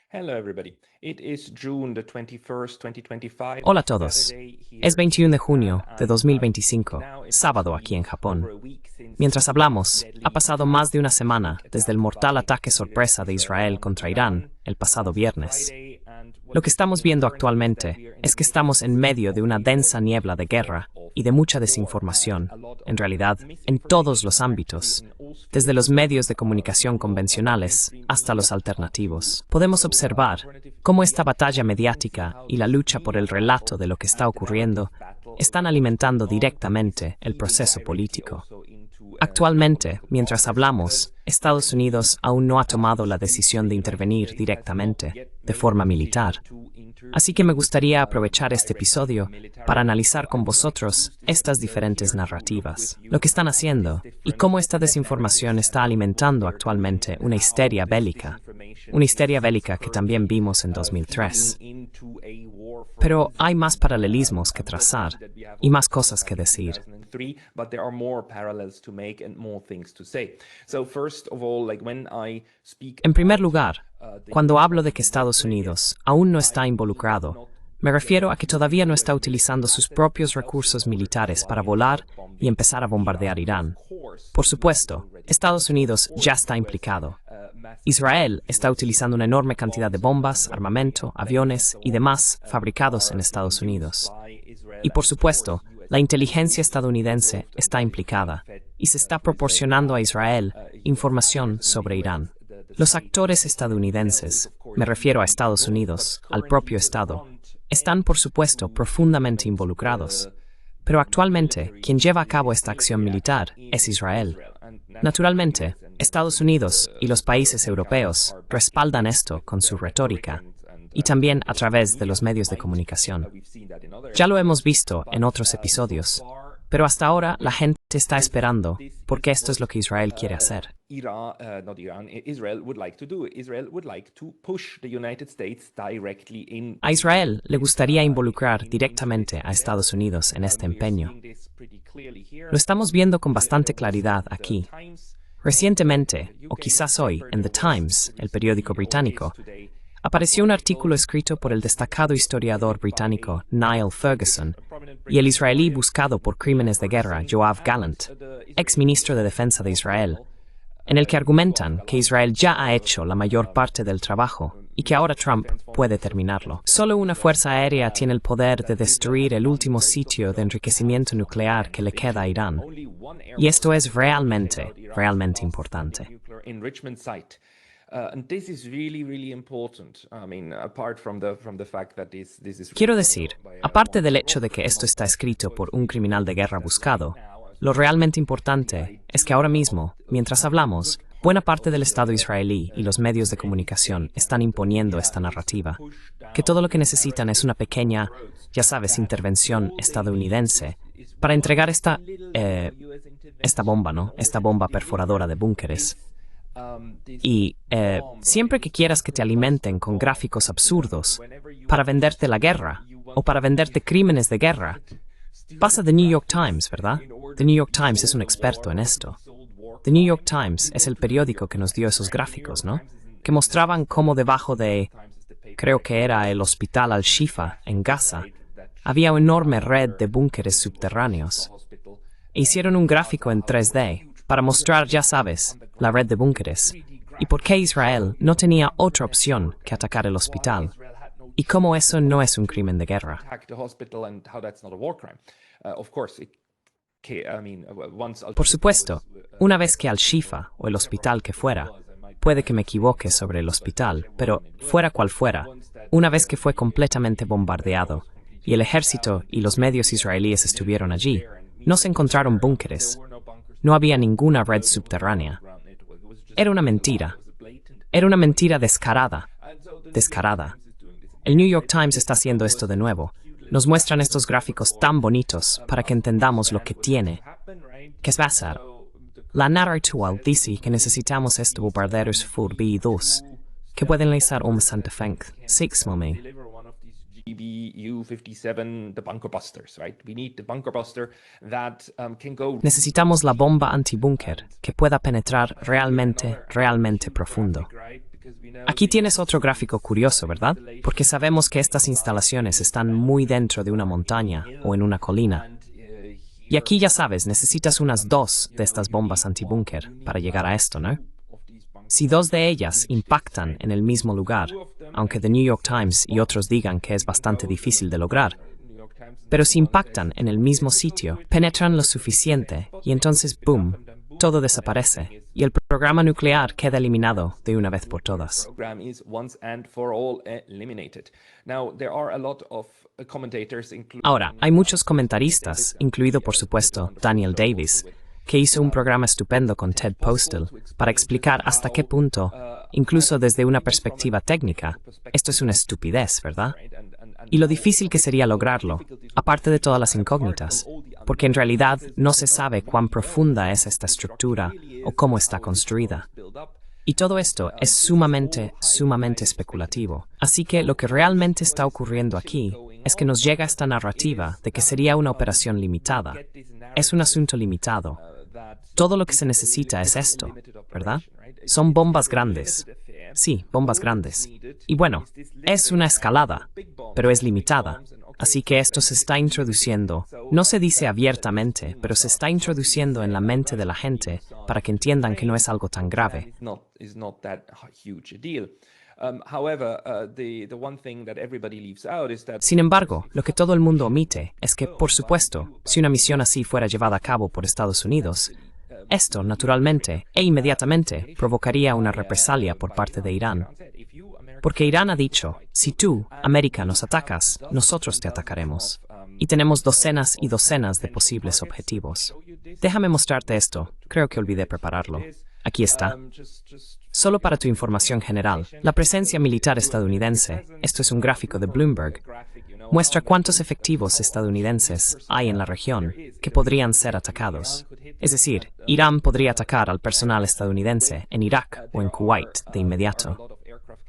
Hello, everybody. It is June the 21st, 2025. Hola a todos. Es 21 de junio de 2025, sábado aquí en Japón. Mientras hablamos, ha pasado más de una semana desde el mortal ataque sorpresa de Israel contra Irán el pasado viernes. Lo que estamos viendo actualmente es que estamos en medio de una densa niebla de guerra y de mucha desinformación, en realidad, en todos los ámbitos, desde los medios de comunicación convencionales hasta los alternativos. Podemos observar cómo esta batalla mediática y la lucha por el relato de lo que está ocurriendo están alimentando directamente el proceso político. Actualmente, mientras hablamos, Estados Unidos aún no ha tomado la decisión de intervenir directamente, de forma militar. Así que me gustaría aprovechar este episodio para analizar con vosotros estas diferentes narrativas, lo que están haciendo y cómo esta desinformación está alimentando actualmente una histeria bélica que también vimos en 2003. Pero hay más paralelismos que trazar y más cosas que decir. En primer lugar, cuando hablo de que Estados Unidos aún no está involucrado, me refiero a que todavía no está utilizando sus propios recursos militares para volar y empezar a bombardear Irán. Por supuesto, Estados Unidos ya está implicado. Israel está utilizando una enorme cantidad de bombas, armamento, aviones y demás fabricados en Estados Unidos. Y por supuesto, la inteligencia estadounidense está implicada y se está proporcionando a Israel información sobre Irán. Los actores estadounidenses, me refiero a Estados Unidos, al propio Estado, están por supuesto profundamente involucrados. Pero actualmente, quien lleva a cabo esta acción militar es Israel. Naturalmente, Estados Unidos y los países europeos respaldan esto con su retórica y también a través de los medios de comunicación. Ya lo hemos visto en otros episodios, pero hasta ahora la gente está esperando porque esto es lo que Israel quiere hacer. A Israel le gustaría involucrar directamente a Estados Unidos en este empeño. Lo estamos viendo con bastante claridad aquí. Recientemente, o quizás hoy, en The Times, el periódico británico, apareció un artículo escrito por el destacado historiador británico Niall Ferguson y el israelí buscado por crímenes de guerra Yoav Gallant, ex ministro de Defensa de Israel, en el que argumentan que Israel ya ha hecho la mayor parte del trabajo y que ahora Trump puede terminarlo. Solo una fuerza aérea tiene el poder de destruir el último sitio de enriquecimiento nuclear que le queda a Irán. Y esto es realmente importante. Quiero decir, aparte del hecho de que esto está escrito por un criminal de guerra buscado, lo realmente importante es que ahora mismo, mientras hablamos, buena parte del Estado israelí y los medios de comunicación están imponiendo esta narrativa, que todo lo que necesitan es una pequeña, ya sabes, intervención estadounidense para entregar esta bomba, ¿no? Esta bomba perforadora de búnkeres. Y siempre que quieras que te alimenten con gráficos absurdos para venderte la guerra o para venderte crímenes de guerra, pasa The New York Times, ¿verdad? The New York Times es un experto en esto. The New York Times es el periódico que nos dio esos gráficos, ¿no? Que mostraban cómo debajo de, creo que era el hospital Al-Shifa en Gaza, había una enorme red de búnkeres subterráneos. E hicieron un gráfico en 3D para mostrar, ya sabes, la red de búnkeres, y por qué Israel no tenía otra opción que atacar el hospital, y cómo eso no es un crimen de guerra. Por supuesto, una vez que Al-Shifa, o el hospital que fuera, puede que me equivoque sobre el hospital, pero fuera cual fuera, una vez que fue completamente bombardeado, y el ejército y los medios israelíes estuvieron allí, no se encontraron búnkeres. No había ninguna red subterránea. Era una mentira. Era una mentira descarada. Descarada. El New York Times está haciendo esto de nuevo. Nos muestran estos gráficos tan bonitos para que entendamos lo que tiene. ¿Qué va a ser? La narrativa dice que necesitamos estos bombarderos FURB-2 que pueden lanzar un Santa Fe 6 mommy. Necesitamos la bomba antibúnker que pueda penetrar realmente profundo. Aquí tienes otro gráfico curioso, ¿verdad? Porque sabemos que estas instalaciones están muy dentro de una montaña o en una colina. Y aquí ya sabes, necesitas unas 2 de estas bombas antibúnker para llegar a esto, ¿no? Si 2 de ellas impactan en el mismo lugar, aunque The New York Times y otros digan que es bastante difícil de lograr, pero si impactan en el mismo sitio, penetran lo suficiente y entonces, ¡boom!, todo desaparece y el programa nuclear queda eliminado de una vez por todas. Ahora, hay muchos comentaristas, incluido por supuesto Daniel Davis, que hizo un programa estupendo con Ted Postel para explicar hasta qué punto, incluso desde una perspectiva técnica, esto es una estupidez, ¿verdad? Y lo difícil que sería lograrlo, aparte de todas las incógnitas, porque en realidad no se sabe cuán profunda es esta estructura o cómo está construida. Y todo esto es sumamente especulativo. Así que lo que realmente está ocurriendo aquí es que nos llega esta narrativa de que sería una operación limitada. Es un asunto limitado. Todo lo que se necesita es esto, ¿verdad? Son bombas grandes. Sí, bombas grandes. Y bueno, es una escalada, pero es limitada. Así que esto se está introduciendo, no se dice abiertamente, pero se está introduciendo en la mente de la gente para que entiendan que no es algo tan grave. Sin embargo, lo que todo el mundo omite es que, por supuesto, si una misión así fuera llevada a cabo por Estados Unidos, esto, naturalmente e inmediatamente, provocaría una represalia por parte de Irán. Porque Irán ha dicho, si tú, América, nos atacas, nosotros te atacaremos. Y tenemos docenas y docenas de posibles objetivos. Déjame mostrarte esto, creo que olvidé prepararlo. Aquí está. Solo para tu información general, la presencia militar estadounidense, esto es un gráfico de Bloomberg, muestra cuántos efectivos estadounidenses hay en la región que podrían ser atacados. Es decir, Irán podría atacar al personal estadounidense en Irak o en Kuwait de inmediato.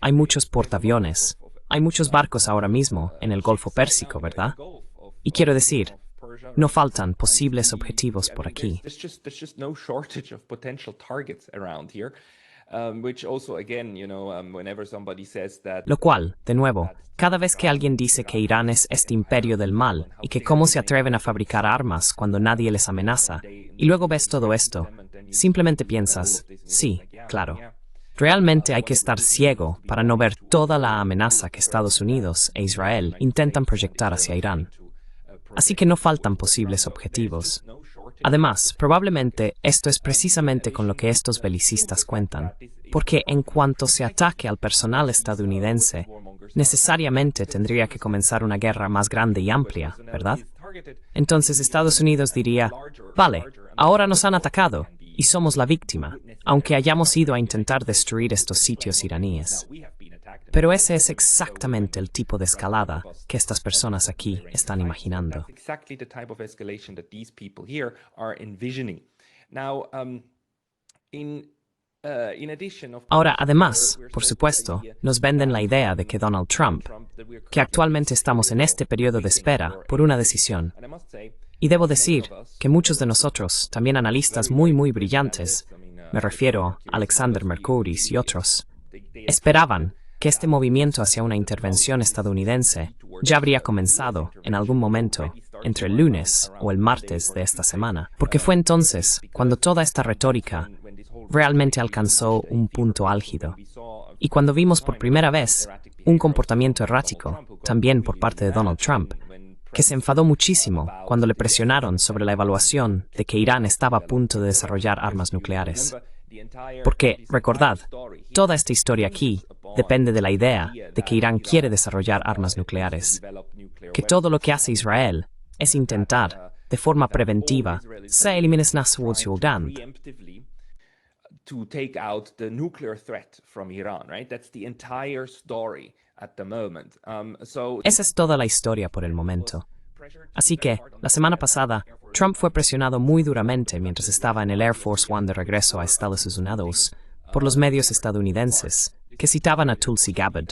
Hay muchos portaaviones, hay muchos barcos ahora mismo en el Golfo Pérsico, ¿verdad? Y quiero decir, no faltan posibles objetivos por aquí. Lo cual, de nuevo, cada vez que alguien dice que Irán es este imperio del mal y que cómo se atreven a fabricar armas cuando nadie les amenaza, y luego ves todo esto, simplemente piensas, sí, claro. Realmente hay que estar ciego para no ver toda la amenaza que Estados Unidos e Israel intentan proyectar hacia Irán. Así que no faltan posibles objetivos. Además, probablemente esto es precisamente con lo que estos belicistas cuentan, porque en cuanto se ataque al personal estadounidense, necesariamente tendría que comenzar una guerra más grande y amplia, ¿verdad? Entonces Estados Unidos diría, vale, ahora nos han atacado y somos la víctima, aunque hayamos ido a intentar destruir estos sitios iraníes. Pero ese es exactamente el tipo de escalada que estas personas aquí están imaginando. Ahora, además, por supuesto, nos venden la idea de que Donald Trump, que actualmente estamos en este periodo de espera por una decisión. Y debo decir que muchos de nosotros, también analistas muy brillantes, me refiero a Alexander Mercouris y otros, esperaban que este movimiento hacia una intervención estadounidense ya habría comenzado en algún momento entre el lunes o el martes de esta semana, porque fue entonces cuando toda esta retórica realmente alcanzó un punto álgido. Y cuando vimos por primera vez un comportamiento errático, también por parte de Donald Trump, que se enfadó muchísimo cuando le presionaron sobre la evaluación de que Irán estaba a punto de desarrollar armas nucleares. Porque, recordad, toda esta historia aquí depende de la idea de que Irán quiere desarrollar armas nucleares, que todo lo que hace Israel es intentar, de forma preventiva, se eliminen to take out the nuclear threat from Iran, right? That's the entire story at the moment. Esa es toda la historia por el momento. Así que, la semana pasada, Trump fue presionado muy duramente mientras estaba en el Air Force One de regreso a Estados Unidos por los medios estadounidenses, que citaban a Tulsi Gabbard.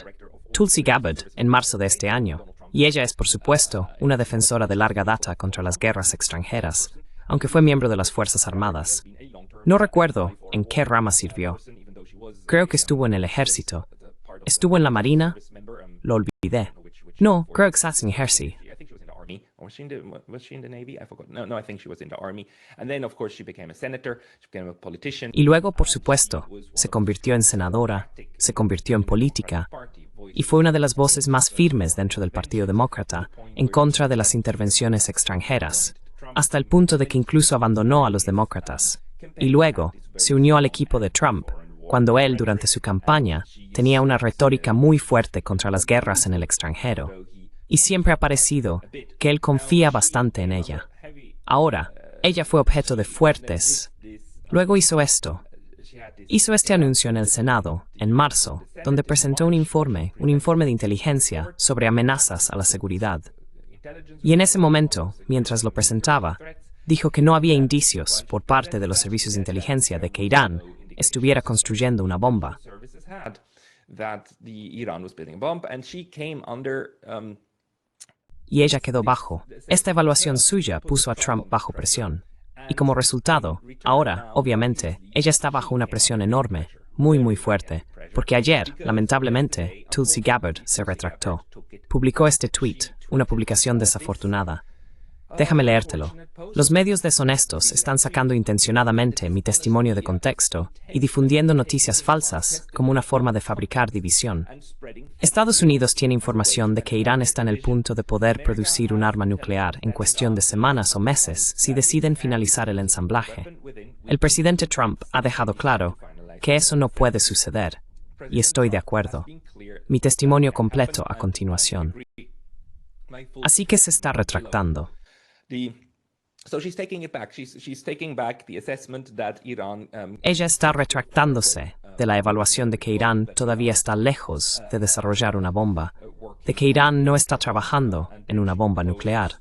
Tulsi Gabbard, en marzo de este año, y ella es, por supuesto, una defensora de larga data contra las guerras extranjeras, aunque fue miembro de las Fuerzas Armadas. No recuerdo en qué rama sirvió. Creo que estuvo en el ejército. ¿Estuvo en la marina? Lo olvidé. No, creo que estás en ejército. Or was she in the Navy? I forgot. No, I think she was in the Army. And then, of course, she became a senator, she became a politician. Y luego, por supuesto, se convirtió en senadora, se convirtió en política, y fue una de las voces más firmes dentro del Partido Demócrata en contra de las intervenciones extranjeras, hasta el punto de que incluso abandonó a los demócratas. Y luego, se unió al equipo de Trump, cuando él, durante su campaña, tenía una retórica muy fuerte contra las guerras en el extranjero. Y siempre ha parecido que él confía bastante en ella. Ahora, ella fue objeto de fuertes. Luego hizo esto. Hizo este anuncio en el Senado, en marzo, donde presentó un informe de inteligencia sobre amenazas a la seguridad. Y en ese momento, mientras lo presentaba, dijo que no había indicios por parte de los servicios de inteligencia de que Irán estuviera construyendo una bomba. Y ella quedó bajo. Esta evaluación suya puso a Trump bajo presión. Y como resultado, ahora, obviamente, ella está bajo una presión enorme, muy fuerte, porque ayer, lamentablemente, Tulsi Gabbard se retractó. Publicó este tweet, una publicación desafortunada. Déjame leértelo. Los medios deshonestos están sacando intencionadamente mi testimonio de contexto y difundiendo noticias falsas como una forma de fabricar división. Estados Unidos tiene información de que Irán está en el punto de poder producir un arma nuclear en cuestión de semanas o meses si deciden finalizar el ensamblaje. El presidente Trump ha dejado claro que eso no puede suceder, y estoy de acuerdo. Mi testimonio completo a continuación. Así que se está retractando. Ella está retractándose de la evaluación de que Irán todavía está lejos de desarrollar una bomba, de que Irán no está trabajando en una bomba nuclear.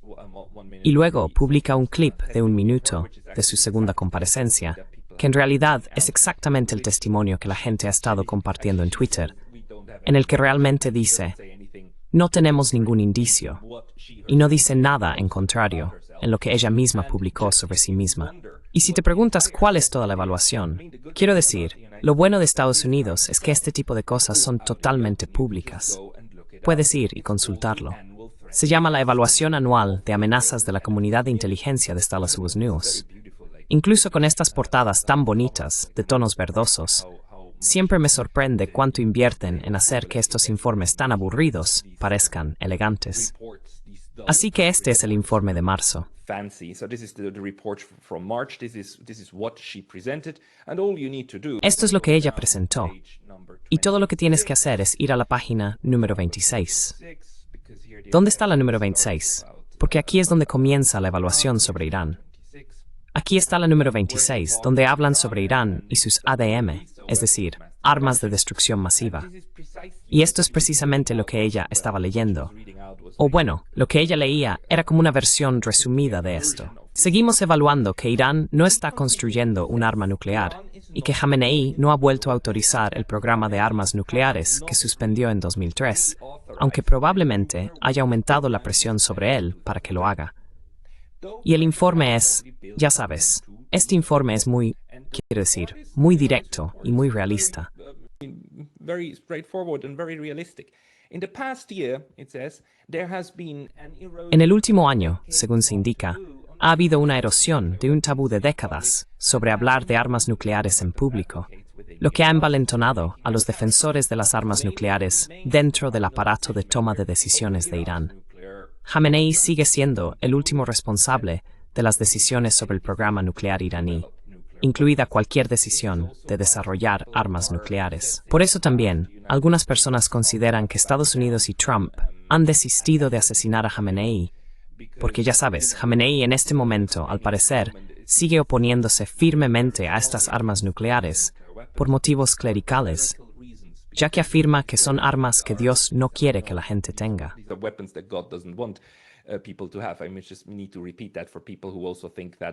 Y luego publica un clip de 1 minuto de su segunda comparecencia, que en realidad es exactamente el testimonio que la gente ha estado compartiendo en Twitter, en el que realmente dice: no tenemos ningún indicio, y no dice nada en contrario en lo que ella misma publicó sobre sí misma. Y si te preguntas cuál es toda la evaluación, quiero decir, lo bueno de Estados Unidos es que este tipo de cosas son totalmente públicas. Puedes ir y consultarlo. Se llama la Evaluación Anual de Amenazas de la Comunidad de Inteligencia de Estados Unidos. Incluso con estas portadas tan bonitas, de tonos verdosos, siempre me sorprende cuánto invierten en hacer que estos informes tan aburridos parezcan elegantes. Así que este es el informe de marzo. Esto es lo que ella presentó. Y todo lo que tienes que hacer es ir a la página número 26. ¿Dónde está la número 26? Porque aquí es donde comienza la evaluación sobre Irán. Aquí está la número 26, donde hablan sobre Irán y sus ADM, es decir, armas de destrucción masiva. Y esto es precisamente lo que ella estaba leyendo. O bueno, lo que ella leía era como una versión resumida de esto. Seguimos evaluando que Irán no está construyendo un arma nuclear y que Jamenei no ha vuelto a autorizar el programa de armas nucleares que suspendió en 2003, aunque probablemente haya aumentado la presión sobre él para que lo haga. Y el informe es, ya sabes, este informe es muy directo y muy realista. En el último año, según se indica, ha habido una erosión de un tabú de décadas sobre hablar de armas nucleares en público, lo que ha envalentonado a los defensores de las armas nucleares dentro del aparato de toma de decisiones de Irán. Jamenei sigue siendo el último responsable de las decisiones sobre el programa nuclear iraní, incluida cualquier decisión de desarrollar armas nucleares. Por eso también, algunas personas consideran que Estados Unidos y Trump han desistido de asesinar a Jamenei, porque ya sabes, Jamenei en este momento, al parecer, sigue oponiéndose firmemente a estas armas nucleares por motivos clericales, ya que afirma que son armas que Dios no quiere que la gente tenga.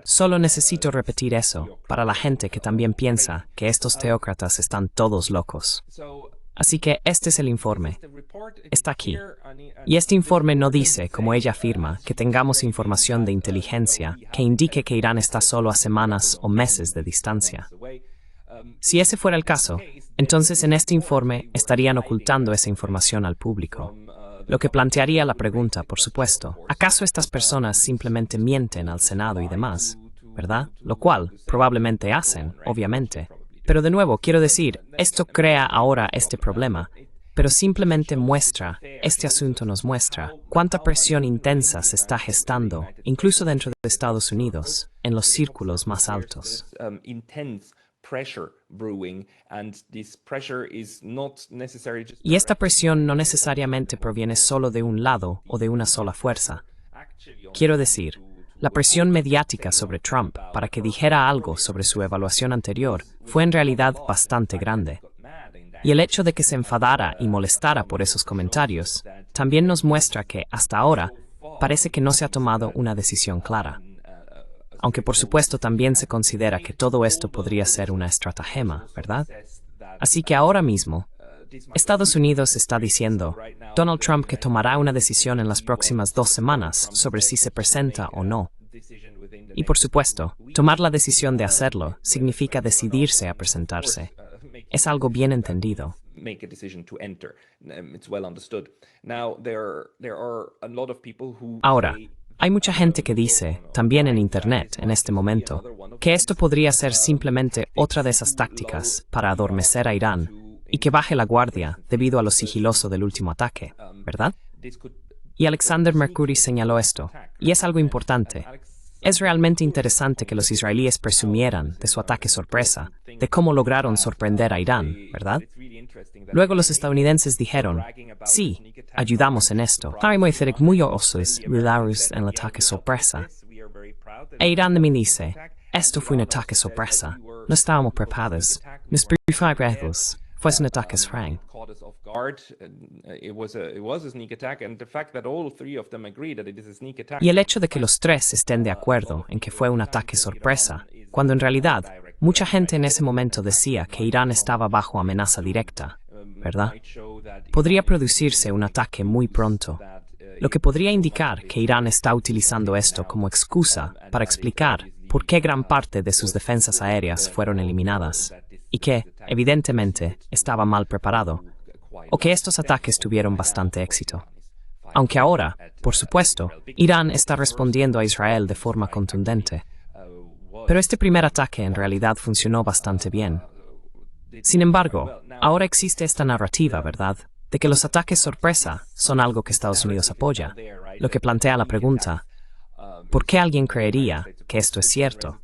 Solo necesito repetir eso para la gente que también piensa que estos teócratas están todos locos. Así que este es el informe. Está aquí. Y este informe no dice, como ella afirma, que tengamos información de inteligencia que indique que Irán está solo a semanas o meses de distancia. Si ese fuera el caso, Entonces, en este informe estarían ocultando esa información al público. Lo que plantearía la pregunta, por supuesto, ¿acaso estas personas simplemente mienten al Senado y demás? ¿Verdad? Lo cual probablemente hacen, obviamente. Pero de nuevo, quiero decir, esto crea ahora este problema, pero simplemente este asunto nos muestra cuánta presión intensa se está gestando, incluso dentro de Estados Unidos, en los círculos más altos. Y esta presión no necesariamente proviene solo de un lado o de una sola fuerza. Quiero decir, la presión mediática sobre Trump para que dijera algo sobre su evaluación anterior fue en realidad bastante grande. Y el hecho de que se enfadara y molestara por esos comentarios también nos muestra que, hasta ahora, parece que no se ha tomado una decisión clara. Aunque por supuesto también se considera que todo esto podría ser una estratagema, ¿verdad? Así que ahora mismo, Estados Unidos está diciendo, Donald Trump que tomará una decisión en las próximas 2 semanas sobre si se presenta o no. Y por supuesto, tomar la decisión de hacerlo significa decidirse a presentarse. Es algo bien entendido. Ahora, hay mucha gente que dice, también en Internet en este momento, que esto podría ser simplemente otra de esas tácticas para adormecer a Irán y que baje la guardia debido a lo sigiloso del último ataque, ¿verdad? Y Alexander Mercuri señaló esto, y es algo importante. Es realmente interesante que los israelíes presumieran de su ataque sorpresa, de cómo lograron sorprender a Irán, ¿verdad? Luego los estadounidenses dijeron, sí, ayudamos en esto. Estábamos muy orgullosos de en el ataque sorpresa. E Irán también dice, esto fue un ataque sorpresa. No estábamos preparados. Nos preparados. Fue un ataque frank. Y el hecho de que los tres estén de acuerdo en que fue un ataque sorpresa, cuando en realidad mucha gente en ese momento decía que Irán estaba bajo amenaza directa, ¿verdad? Podría producirse un ataque muy pronto, lo que podría indicar que Irán está utilizando esto como excusa para explicar por qué gran parte de sus defensas aéreas fueron eliminadas, y que, evidentemente, estaba mal preparado, o que estos ataques tuvieron bastante éxito. Aunque ahora, por supuesto, Irán está respondiendo a Israel de forma contundente. Pero este primer ataque en realidad funcionó bastante bien. Sin embargo, ahora existe esta narrativa, ¿verdad?, de que los ataques sorpresa son algo que Estados Unidos apoya, lo que plantea la pregunta, ¿por qué alguien creería que esto es cierto?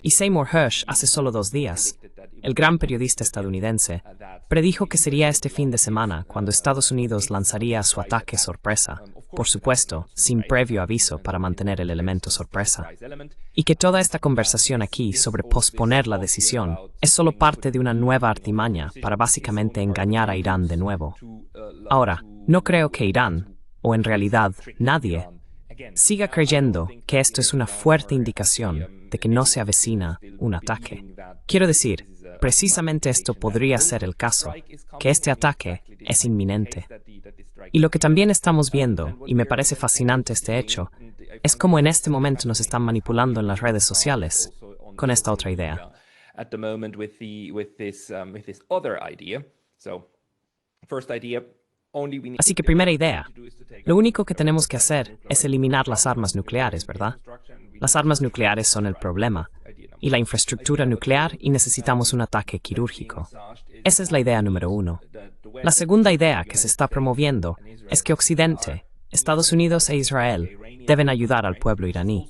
Y Seymour Hersh, hace solo 2 días, el gran periodista estadounidense, predijo que sería este fin de semana cuando Estados Unidos lanzaría su ataque sorpresa, por supuesto, sin previo aviso para mantener el elemento sorpresa, y que toda esta conversación aquí sobre posponer la decisión es solo parte de una nueva artimaña para básicamente engañar a Irán de nuevo. Ahora, no creo que Irán, o en realidad nadie, siga creyendo que esto es una fuerte indicación de que no se avecina un ataque. Quiero decir, precisamente esto podría ser el caso, que este ataque es inminente. Y lo que también estamos viendo, y me parece fascinante este hecho, es cómo en este momento nos están manipulando en las redes sociales con esta otra idea. Así que primera idea, lo único que tenemos que hacer es eliminar las armas nucleares, ¿verdad? Las armas nucleares son el problema, y la infraestructura nuclear, y necesitamos un ataque quirúrgico. Esa es la idea número 1. La segunda idea que se está promoviendo es que Occidente, Estados Unidos e Israel deben ayudar al pueblo iraní.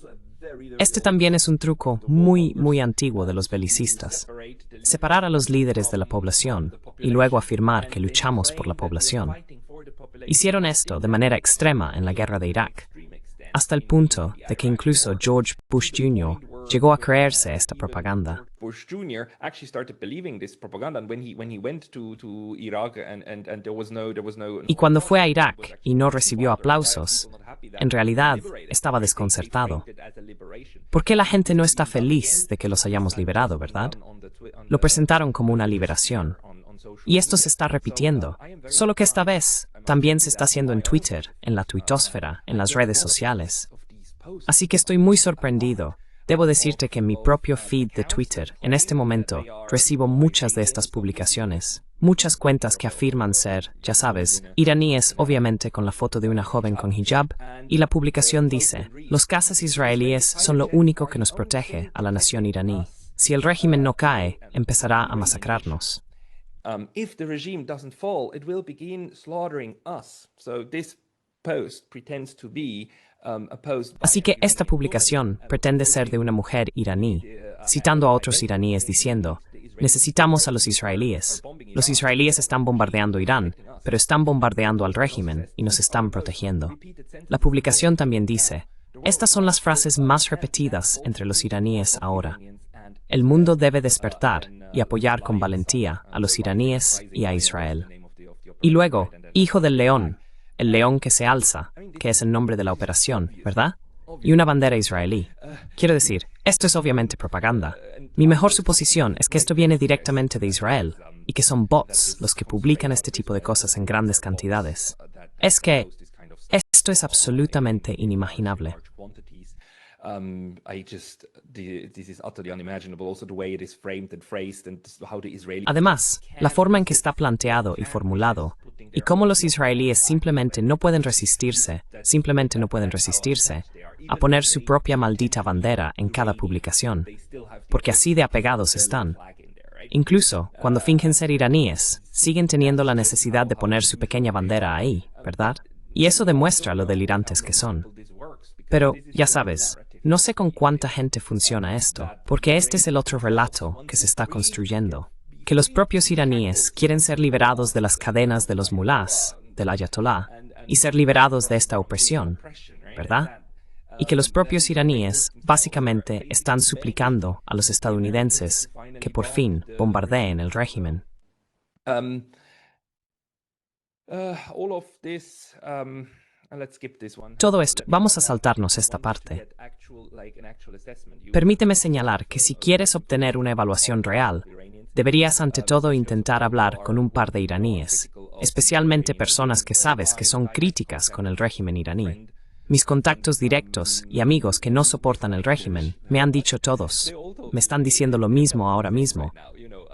Este también es un truco muy antiguo de los belicistas. Separar a los líderes de la población y luego afirmar que luchamos por la población. Hicieron esto de manera extrema en la guerra de Irak, hasta el punto de que incluso George Bush Jr. llegó a creerse esta propaganda. Y cuando fue a Irak y no recibió aplausos, en realidad estaba desconcertado. ¿Por qué la gente no está feliz de que los hayamos liberado, verdad? Lo presentaron como una liberación. Y esto se está repitiendo, solo que esta vez también se está haciendo en Twitter, en la tuitosfera, en las redes sociales. Así que estoy muy sorprendido Debo decirte que en mi propio feed de Twitter, en este momento, recibo muchas de estas publicaciones. Muchas cuentas que afirman ser, ya sabes, iraníes, obviamente con la foto de una joven con hijab, y la publicación dice, los cazas israelíes son lo único que nos protege a la nación iraní. Si el régimen no cae, empezará a masacrarnos. If the regime doesn't fall, it will begin slaughtering us. So this post pretends to be a post. Así que esta publicación pretende ser de una mujer iraní, citando a otros iraníes diciendo, necesitamos a los israelíes. Los israelíes están bombardeando Irán, pero están bombardeando al régimen y nos están protegiendo. La publicación también dice, estas son las frases más repetidas entre los iraníes ahora. El mundo debe despertar y apoyar con valentía a los iraníes y a Israel. Y luego, hijo del león, el león que se alza, que es el nombre de la operación, ¿verdad? Y una bandera israelí. Quiero decir, esto es obviamente propaganda. Mi mejor suposición es que esto viene directamente de Israel y que son bots los que publican este tipo de cosas en grandes cantidades. Es que esto es absolutamente inimaginable. Además, la forma en que está planteado y formulado, y cómo los israelíes simplemente no pueden resistirse a poner su propia maldita bandera en cada publicación, porque así de apegados están. Incluso, cuando fingen ser iraníes, siguen teniendo la necesidad de poner su pequeña bandera ahí, ¿verdad? Y eso demuestra lo delirantes que son. Pero, ya sabes, no sé con cuánta gente funciona esto, porque este es el otro relato que se está construyendo. Que los propios iraníes quieren ser liberados de las cadenas de los mulás, del ayatolá, y ser liberados de esta opresión, ¿verdad? Y que los propios iraníes básicamente están suplicando a los estadounidenses que por fin bombardeen el régimen. Todo esto, vamos a saltarnos esta parte. Permíteme señalar que si quieres obtener una evaluación real, deberías ante todo intentar hablar con un par de iraníes, especialmente personas que sabes que son críticas con el régimen iraní. Mis contactos directos y amigos que no soportan el régimen me han dicho todos, me están diciendo lo mismo ahora mismo,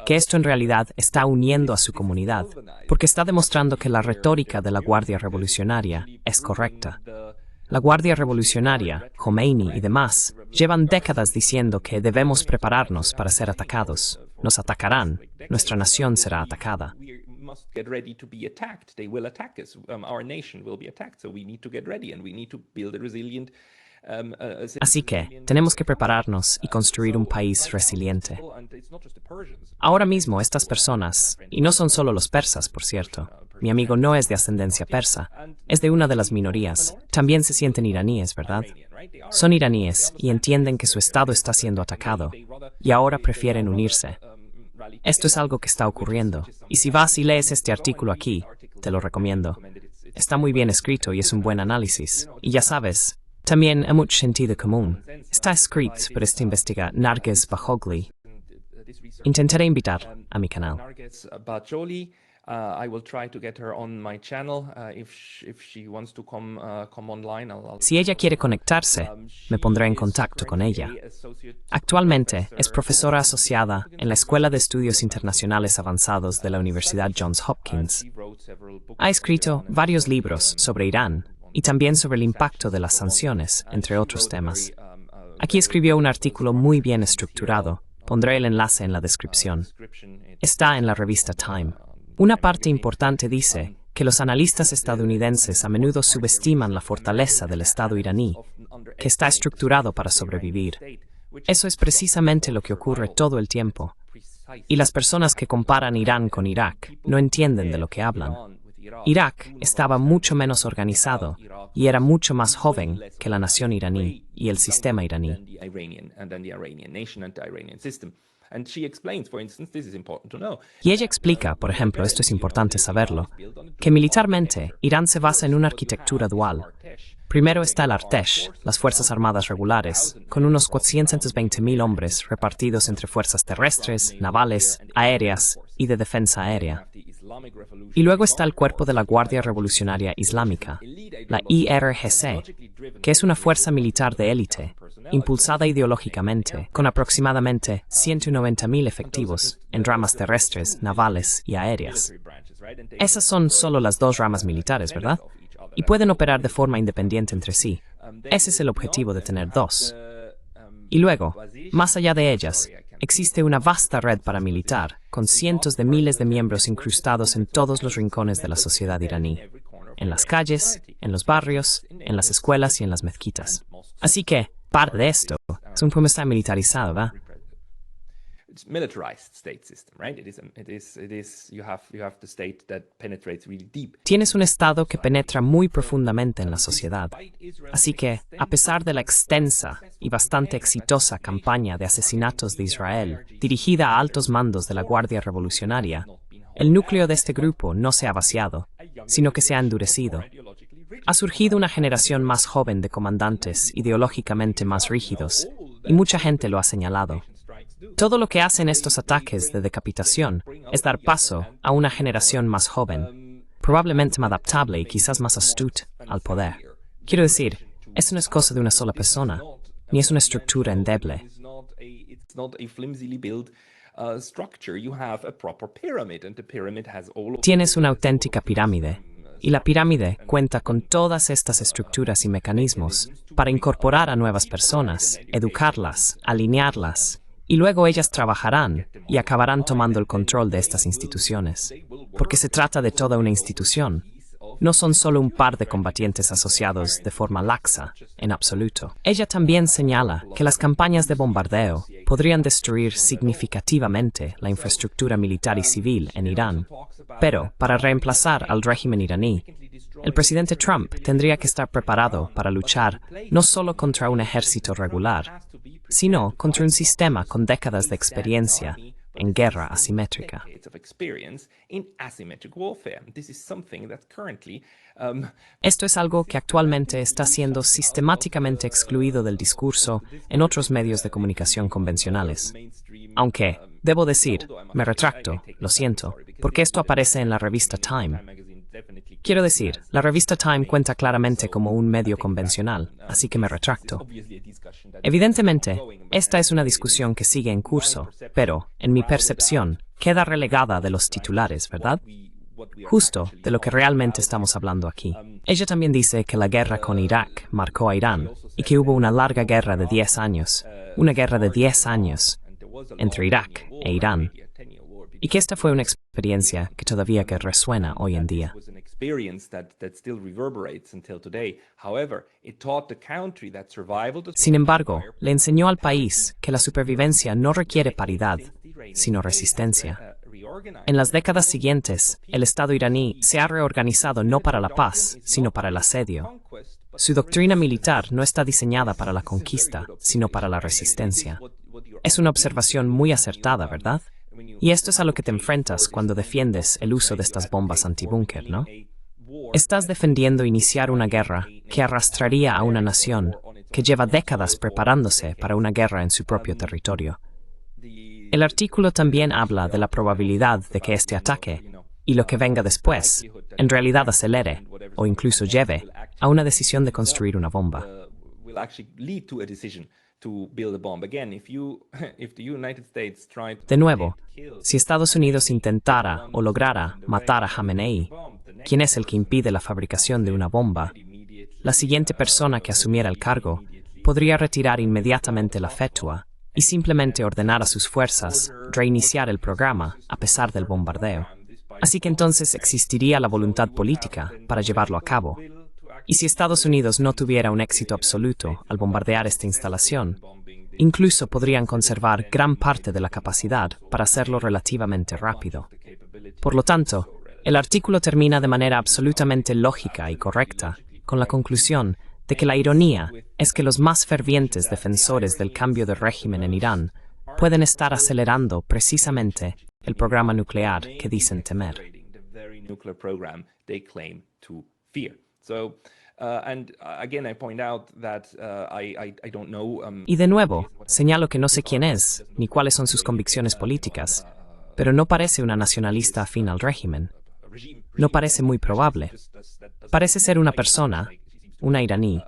que esto en realidad está uniendo a su comunidad, porque está demostrando que la retórica de la Guardia Revolucionaria es correcta. La Guardia Revolucionaria, Khomeini y demás, llevan décadas diciendo que debemos prepararnos para ser atacados. Nos atacarán, nuestra nación será atacada. Así que, tenemos que prepararnos y construir un país resiliente. Ahora mismo estas personas, y no son solo los persas, por cierto, mi amigo no es de ascendencia persa, es de una de las minorías, también se sienten iraníes, ¿verdad? Son iraníes y entienden que su estado está siendo atacado, y ahora prefieren unirse. Esto es algo que está ocurriendo, y si vas y lees este artículo aquí, te lo recomiendo. Está muy bien escrito y es un buen análisis, y ya sabes, también hay mucho sentido común. Está escrito por este investigador Narges Bahogli. Intentaré invitar a mi canal. Si ella quiere conectarse, me pondré en contacto con ella. Actualmente es profesora asociada en la Escuela de Estudios Internacionales Avanzados de la Universidad Johns Hopkins. Ha escrito varios libros sobre Irán y también sobre el impacto de las sanciones, entre otros temas. Aquí escribió un artículo muy bien estructurado. Pondré el enlace en la descripción. Está en la revista Time. Una parte importante dice que los analistas estadounidenses a menudo subestiman la fortaleza del Estado iraní, que está estructurado para sobrevivir. Eso es precisamente lo que ocurre todo el tiempo. Y las personas que comparan Irán con Irak no entienden de lo que hablan. Irak estaba mucho menos organizado y era mucho más joven que la nación iraní y el sistema iraní. Y ella explica, por ejemplo, esto es importante saberlo, que militarmente Irán se basa en una arquitectura dual. Primero está el Artesh, las Fuerzas Armadas Regulares, con unos 420.000 hombres repartidos entre fuerzas terrestres, navales, aéreas y de defensa aérea. Y luego está el Cuerpo de la Guardia Revolucionaria Islámica, la IRGC, que es una fuerza militar de élite, impulsada ideológicamente, con aproximadamente 190.000 efectivos en ramas terrestres, navales y aéreas. Esas son solo las dos ramas militares, ¿verdad? Y pueden operar de forma independiente entre sí. Ese es el objetivo de tener dos. Y luego, más allá de ellas, existe una vasta red paramilitar, con cientos de miles de miembros incrustados en todos los rincones de la sociedad iraní, en las calles, en los barrios, en las escuelas y en las mezquitas. Así que, parte de esto, es un pueblo militarizado, ¿verdad? It's militarized state system, right? You have the state that penetrates really deep. Tienes un Estado que penetra muy profundamente en la sociedad. Así que, a pesar de la extensa y bastante exitosa campaña de asesinatos de Israel, dirigida a altos mandos de la Guardia Revolucionaria, el núcleo de este grupo no se ha vaciado, sino que se ha endurecido. Ha surgido una generación más joven de comandantes ideológicamente más rígidos, y mucha gente lo ha señalado. Todo lo que hacen estos ataques de decapitación es dar paso a una generación más joven, probablemente más adaptable y quizás más astuta al poder. Quiero decir, esto no es cosa de una sola persona, ni es una estructura endeble. Tienes una auténtica pirámide, y la pirámide cuenta con todas estas estructuras y mecanismos para incorporar a nuevas personas, educarlas, alinearlas, y luego ellas trabajarán y acabarán tomando el control de estas instituciones. Porque se trata de toda una institución. No son solo un par de combatientes asociados de forma laxa, en absoluto. Ella también señala que las campañas de bombardeo podrían destruir significativamente la infraestructura militar y civil en Irán. Pero, para reemplazar al régimen iraní, el presidente Trump tendría que estar preparado para luchar no solo contra un ejército regular, sino contra un sistema con décadas de experiencia en guerra asimétrica. Esto es algo que actualmente está siendo sistemáticamente excluido del discurso en otros medios de comunicación convencionales. Aunque, debo decir, me retracto, lo siento, porque esto aparece en la revista Time. Quiero decir, la revista Time cuenta claramente como un medio convencional, así que me retracto. Evidentemente, esta es una discusión que sigue en curso, pero, en mi percepción, queda relegada de los titulares, ¿verdad? Justo de lo que realmente estamos hablando aquí. Ella también dice que la guerra con Irak marcó a Irán y que hubo una larga guerra de 10 años, una guerra de 10 años entre Irak e Irán, y que esta fue una experiencia que todavía que resuena hoy en día. Sin embargo, le enseñó al país que la supervivencia no requiere paridad, sino resistencia. En las décadas siguientes, el Estado iraní se ha reorganizado no para la paz, sino para el asedio. Su doctrina militar no está diseñada para la conquista, sino para la resistencia. Es una observación muy acertada, ¿verdad? Y esto es a lo que te enfrentas cuando defiendes el uso de estas bombas antibúnker, ¿no? Estás defendiendo iniciar una guerra que arrastraría a una nación que lleva décadas preparándose para una guerra en su propio territorio. El artículo también habla de la probabilidad de que este ataque, y lo que venga después, en realidad acelere, o incluso lleve, a una decisión de construir una bomba. De nuevo, si Estados Unidos intentara o lograra matar a Jamenei, quien es el que impide la fabricación de una bomba, la siguiente persona que asumiera el cargo podría retirar inmediatamente la fetua y simplemente ordenar a sus fuerzas reiniciar el programa a pesar del bombardeo. Así que entonces existiría la voluntad política para llevarlo a cabo. Y si Estados Unidos no tuviera un éxito absoluto al bombardear esta instalación, incluso podrían conservar gran parte de la capacidad para hacerlo relativamente rápido. Por lo tanto, el artículo termina de manera absolutamente lógica y correcta, con la conclusión de que la ironía es que los más fervientes defensores del cambio de régimen en Irán pueden estar acelerando precisamente el programa nuclear que dicen temer. Y de nuevo, señalo que no sé quién es, ni cuáles son sus convicciones políticas, pero no parece una nacionalista afín al régimen. No parece muy probable. Parece ser una persona, una iraní,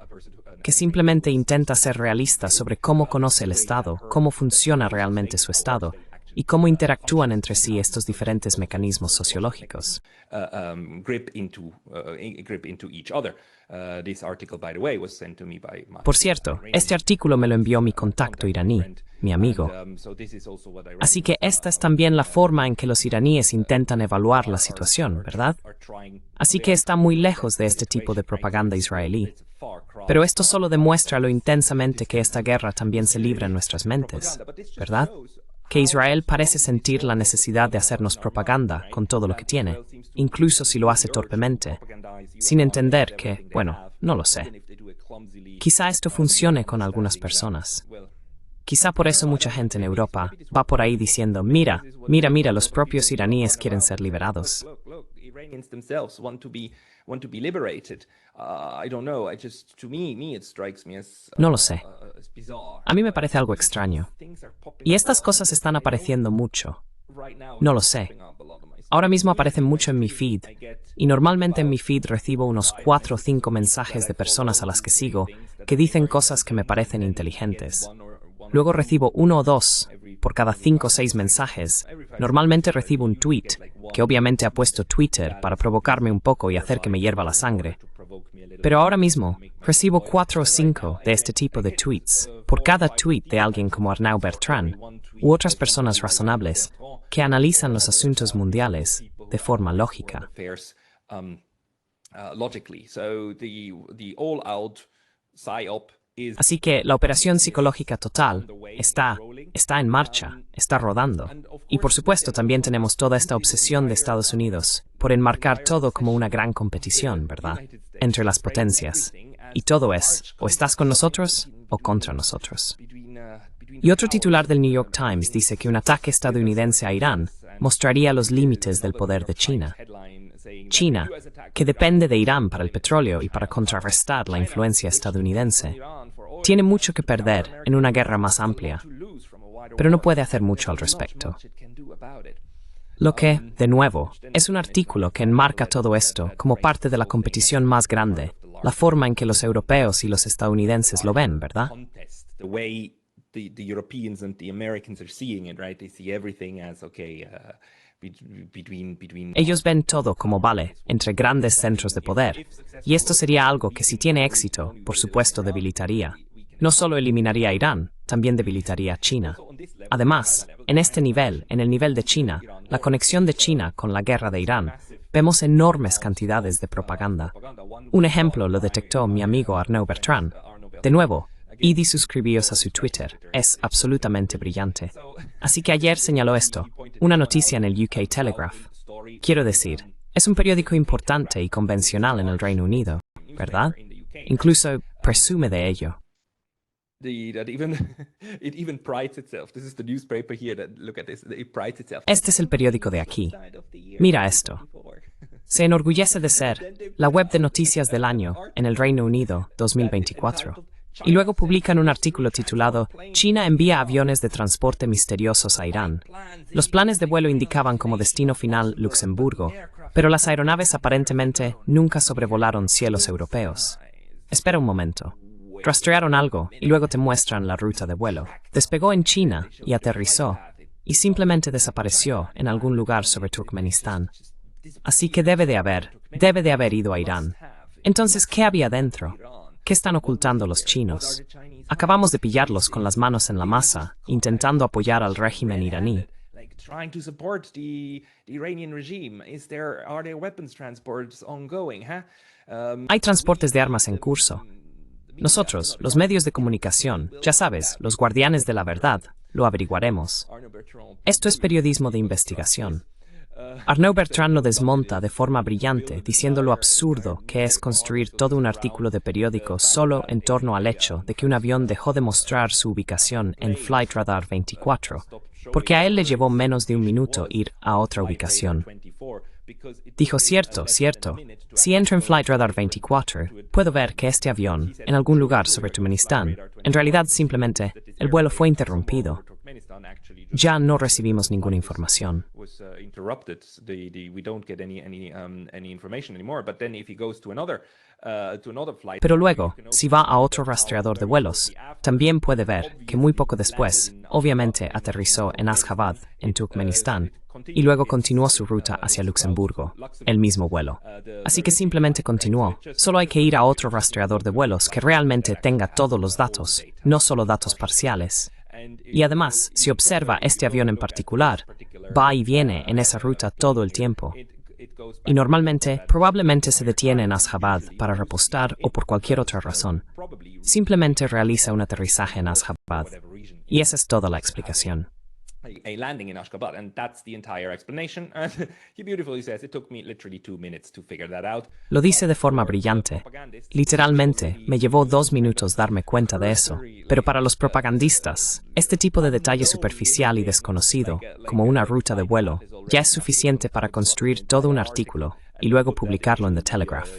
que simplemente intenta ser realista sobre cómo conoce el Estado, cómo funciona realmente su Estado, y cómo interactúan entre sí estos diferentes mecanismos sociológicos. Por cierto, este artículo me lo envió mi contacto iraní, mi amigo. Así que esta es también la forma en que los iraníes intentan evaluar la situación, ¿verdad? Así que está muy lejos de este tipo de propaganda israelí. Pero esto solo demuestra lo intensamente que esta guerra también se libra en nuestras mentes, ¿verdad? Que Israel parece sentir la necesidad de hacernos propaganda con todo lo que tiene, incluso si lo hace torpemente, sin entender que, bueno, no lo sé. Quizá esto funcione con algunas personas. Quizá por eso mucha gente en Europa va por ahí diciendo, mira, los propios iraníes quieren ser liberados. No lo sé. A mí me parece algo extraño. Y estas cosas están apareciendo mucho. No lo sé. Ahora mismo aparecen mucho en mi feed, y normalmente en mi feed recibo unos 4 o 5 mensajes de personas a las que sigo que dicen cosas que me parecen inteligentes. Luego recibo 1 o 2 por cada 5 o 6 mensajes. Normalmente recibo un tweet, que obviamente ha puesto Twitter para provocarme un poco y hacer que me hierva la sangre. Pero ahora mismo recibo 4 o 5 de este tipo de tweets por cada tweet de alguien como Arnaud Bertrand u otras personas razonables que analizan los asuntos mundiales de forma lógica. Así que la operación psicológica total está en marcha, está rodando. Y por supuesto también tenemos toda esta obsesión de Estados Unidos por enmarcar todo como una gran competición, ¿verdad?, entre las potencias. Y todo es, o estás con nosotros o contra nosotros. Y otro titular del New York Times dice que un ataque estadounidense a Irán mostraría los límites del poder de China. China, que depende de Irán para el petróleo y para contrarrestar la influencia estadounidense, tiene mucho que perder en una guerra más amplia, pero no puede hacer mucho al respecto. Lo que, de nuevo, es un artículo que enmarca todo esto como parte de la competición más grande, la forma en que los europeos y los estadounidenses lo ven, ¿verdad? Ellos ven todo como vale entre grandes centros de poder, y esto sería algo que si tiene éxito, por supuesto debilitaría. No solo eliminaría a Irán, también debilitaría a China. Además, en este nivel, en el nivel de China, la conexión de China con la guerra de Irán, vemos enormes cantidades de propaganda. Un ejemplo lo detectó mi amigo Arnaud Bertrand. De nuevo, id y suscribíos a su Twitter, es absolutamente brillante. Así que ayer señaló esto, una noticia en el UK Telegraph. Quiero decir, es un periódico importante y convencional en el Reino Unido, ¿verdad? Incluso presume de ello. Este es el periódico de aquí. Mira esto. Se enorgullece de ser la web de noticias del año en el Reino Unido 2024. Y luego publican un artículo titulado China envía aviones de transporte misteriosos a Irán. Los planes de vuelo indicaban como destino final Luxemburgo, pero las aeronaves aparentemente nunca sobrevolaron cielos europeos. Espera un momento. Rastrearon algo y luego te muestran la ruta de vuelo. Despegó en China y aterrizó, y simplemente desapareció en algún lugar sobre Turkmenistán. Así que debe de haber ido a Irán. Entonces, ¿qué había dentro? ¿Qué están ocultando los chinos? Acabamos de pillarlos con las manos en la masa, intentando apoyar al régimen iraní. Hay transportes de armas en curso. Nosotros, los medios de comunicación, ya sabes, los guardianes de la verdad, lo averiguaremos. Esto es periodismo de investigación. Arnaud Bertrand lo desmonta de forma brillante, diciendo lo absurdo que es construir todo un artículo de periódico solo en torno al hecho de que un avión dejó de mostrar su ubicación en Flight Radar 24, porque a él le llevó menos de un minuto ir a otra ubicación. Dijo, cierto, si entro en Flight Radar 24, puedo ver que este avión, en algún lugar sobre Turkmenistán, en realidad simplemente, el vuelo fue interrumpido. ya no recibimos ninguna información. Pero luego, si va a otro rastreador de vuelos, también puede ver que muy poco después, obviamente aterrizó en Ashgabat, en Turkmenistán, y luego continuó su ruta hacia Luxemburgo, el mismo vuelo. Así que simplemente continuó. Solo hay que ir a otro rastreador de vuelos que realmente tenga todos los datos, no solo datos parciales. Y además, si observa este avión en particular, va y viene en esa ruta todo el tiempo. Y normalmente, probablemente se detiene en Ashgabat para repostar o por cualquier otra razón. Simplemente realiza un aterrizaje en Ashgabat. Y esa es toda la explicación. A landing in Ashgabat, and that's the entire explanation. And he beautifully says it took me literally 2 minutes to figure that out. Lo dice de forma brillante. Literalmente, me llevó 2 minutos darme cuenta de eso. Pero para los propagandistas, este tipo de detalle superficial y desconocido, como una ruta de vuelo, ya es suficiente para construir todo un artículo y luego publicarlo en The Telegraph.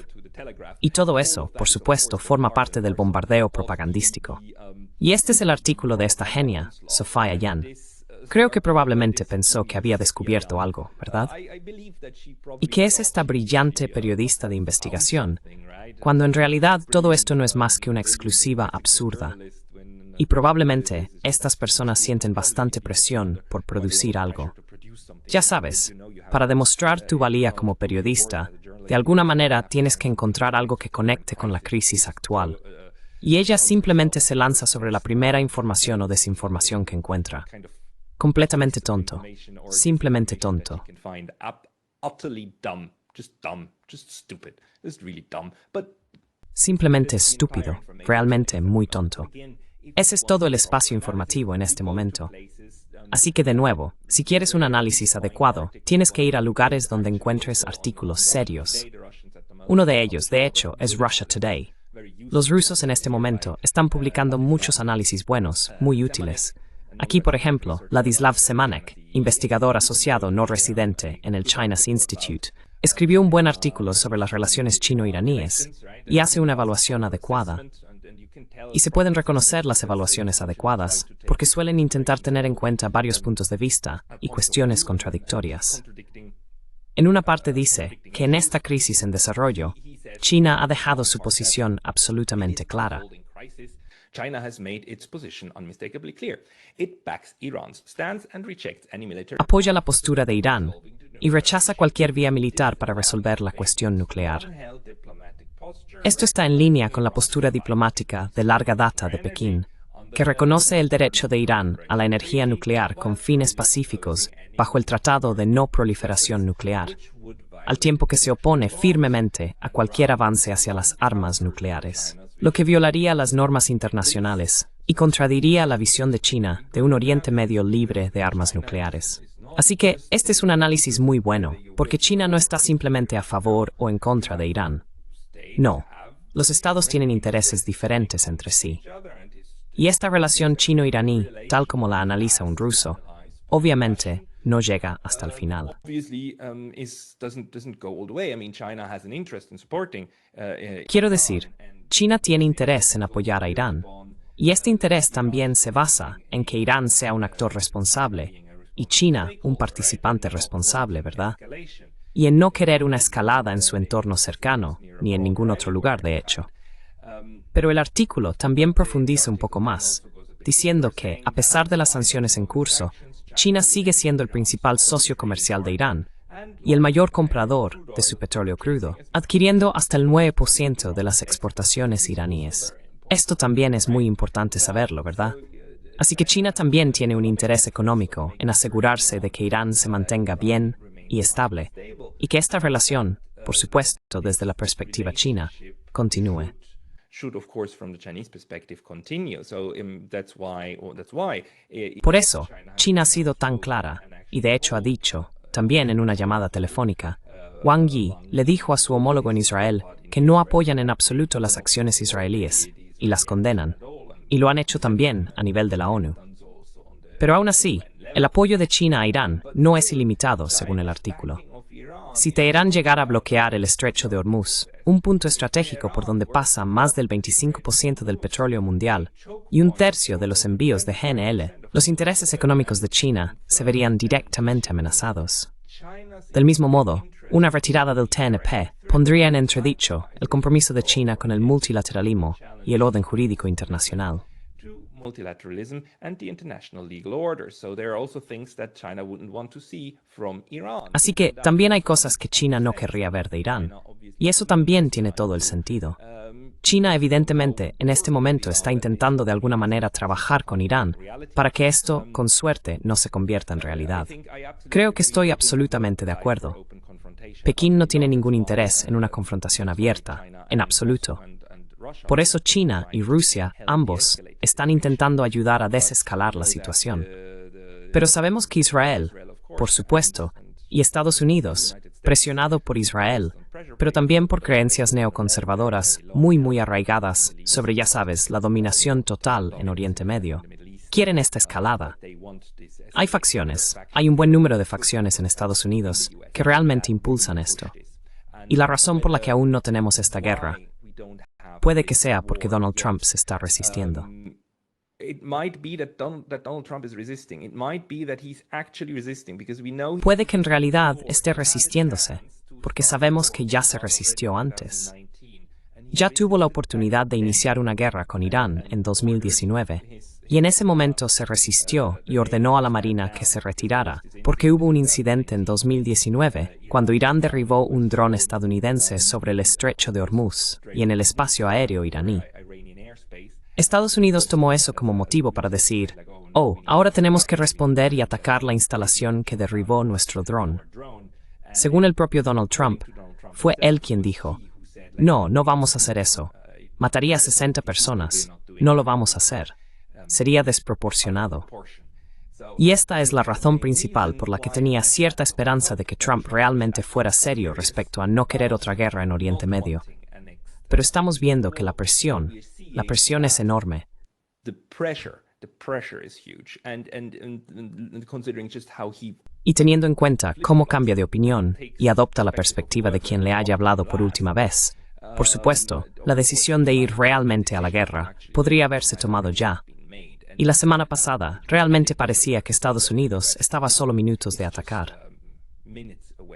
Y todo eso, por supuesto, forma parte del bombardeo propagandístico. Y este es el artículo de esta genia, Sophia Yan. Creo que probablemente pensó que había descubierto algo, ¿verdad? ¿Y qué es esta brillante periodista de investigación? Cuando en realidad todo esto no es más que una exclusiva absurda. Y probablemente estas personas sienten bastante presión por producir algo. Ya sabes, para demostrar tu valía como periodista, de alguna manera tienes que encontrar algo que conecte con la crisis actual. Y ella simplemente se lanza sobre la primera información o desinformación que encuentra. Completamente tonto. Simplemente tonto. Simplemente estúpido. Realmente muy tonto. Ese es todo el espacio informativo en este momento. Así que de nuevo, si quieres un análisis adecuado, tienes que ir a lugares donde encuentres artículos serios. Uno de ellos, de hecho, es Russia Today. Los rusos en este momento están publicando muchos análisis buenos, muy útiles. Aquí, por ejemplo, Ladislav Semanek, investigador asociado no residente en el China Institute, escribió un buen artículo sobre las relaciones chino-iraníes y hace una evaluación adecuada. Y se pueden reconocer las evaluaciones adecuadas porque suelen intentar tener en cuenta varios puntos de vista y cuestiones contradictorias. En una parte dice que en esta crisis en desarrollo, China ha dejado su posición absolutamente clara. China has made its position unmistakably clear. It backs Iran's stance and rejects any military. Apoya la postura de Irán y rechaza cualquier vía militar para resolver la cuestión nuclear. Esto está en línea con la postura diplomática de larga data de Pekín, que reconoce el derecho de Irán a la energía nuclear con fines pacíficos bajo el Tratado de No Proliferación Nuclear, al tiempo que se opone firmemente a cualquier avance hacia las armas nucleares, lo que violaría las normas internacionales y contradiría la visión de China de un Oriente Medio libre de armas nucleares. Así que este es un análisis muy bueno, porque China no está simplemente a favor o en contra de Irán. No, los estados tienen intereses diferentes entre sí. Y esta relación chino-iraní, tal como la analiza un ruso, obviamente no llega hasta el final. Quiero decir, China tiene interés en apoyar a Irán, y este interés también se basa en que Irán sea un actor responsable, y China un participante responsable, ¿verdad? Y en no querer una escalada en su entorno cercano, ni en ningún otro lugar, de hecho. Pero el artículo también profundiza un poco más, diciendo que, a pesar de las sanciones en curso, China sigue siendo el principal socio comercial de Irán y el mayor comprador de su petróleo crudo, adquiriendo hasta el 9% de las exportaciones iraníes. Esto también es muy importante saberlo, ¿verdad? Así que China también tiene un interés económico en asegurarse de que Irán se mantenga bien y estable, y que esta relación, por supuesto desde la perspectiva china, continúe. Por eso, China ha sido tan clara, y de hecho ha dicho, también en una llamada telefónica, Wang Yi le dijo a su homólogo en Israel que no apoyan en absoluto las acciones israelíes, y las condenan, y lo han hecho también a nivel de la ONU. Pero aún así, el apoyo de China a Irán no es ilimitado, según el artículo. Si Teherán llegara a bloquear el estrecho de Hormuz, un punto estratégico por donde pasa más del 25% del petróleo mundial y un tercio de los envíos de GNL, los intereses económicos de China se verían directamente amenazados. Del mismo modo, una retirada del TNP pondría en entredicho el compromiso de China con el multilateralismo y el orden jurídico internacional. Multilateralism and the international legal order. So there are also things that China wouldn't want to see from Iran. Así que también hay cosas que China no querría ver de Irán. Y eso también tiene todo el sentido. China evidentemente en este momento está intentando de alguna manera trabajar con Irán para que esto, con suerte, no se convierta en realidad. Creo que estoy absolutamente de acuerdo. Pekín no tiene ningún interés en una confrontación abierta, en absoluto. Por eso China y Rusia, ambos, están intentando ayudar a desescalar la situación. Pero sabemos que Israel, por supuesto, y Estados Unidos, presionado por Israel, pero también por creencias neoconservadoras muy arraigadas sobre, ya sabes, la dominación total en Oriente Medio, quieren esta escalada. Hay facciones, hay un buen número de facciones en Estados Unidos que realmente impulsan esto. Y la razón por la que aún no tenemos esta guerra puede que sea porque Donald Trump se está resistiendo. Puede que en realidad esté resistiéndose, porque sabemos que ya se resistió antes. Ya tuvo la oportunidad de iniciar una guerra con Irán en 2019, y en ese momento se resistió y ordenó a la Marina que se retirara, porque hubo un incidente en 2019, cuando Irán derribó un dron estadounidense sobre el estrecho de Hormuz y en el espacio aéreo iraní. Estados Unidos tomó eso como motivo para decir, oh, ahora tenemos que responder y atacar la instalación que derribó nuestro dron. Según el propio Donald Trump, fue él quien dijo, no vamos a hacer eso. Mataría a 60 personas. No lo vamos a hacer. Sería desproporcionado. Y esta es la razón principal por la que tenía cierta esperanza de que Trump realmente fuera serio respecto a no querer otra guerra en Oriente Medio. Pero estamos viendo que la presión es enorme. Y teniendo en cuenta cómo cambia de opinión y adopta la perspectiva de quien le haya hablado por última vez, por supuesto, la decisión de ir realmente a la guerra podría haberse tomado ya. Y la semana pasada realmente parecía que Estados Unidos estaba a solo minutos de atacar.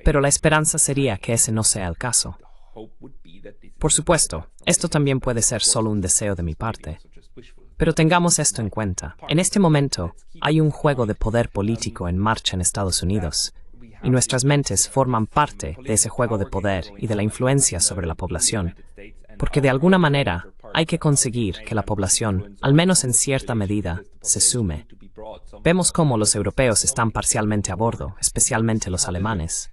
Pero la esperanza sería que ese no sea el caso. Por supuesto, esto también puede ser solo un deseo de mi parte. Pero tengamos esto en cuenta. En este momento, hay un juego de poder político en marcha en Estados Unidos, y nuestras mentes forman parte de ese juego de poder y de la influencia sobre la población, porque de alguna manera hay que conseguir que la población, al menos en cierta medida, se sume. Vemos cómo los europeos están parcialmente a bordo, especialmente los alemanes.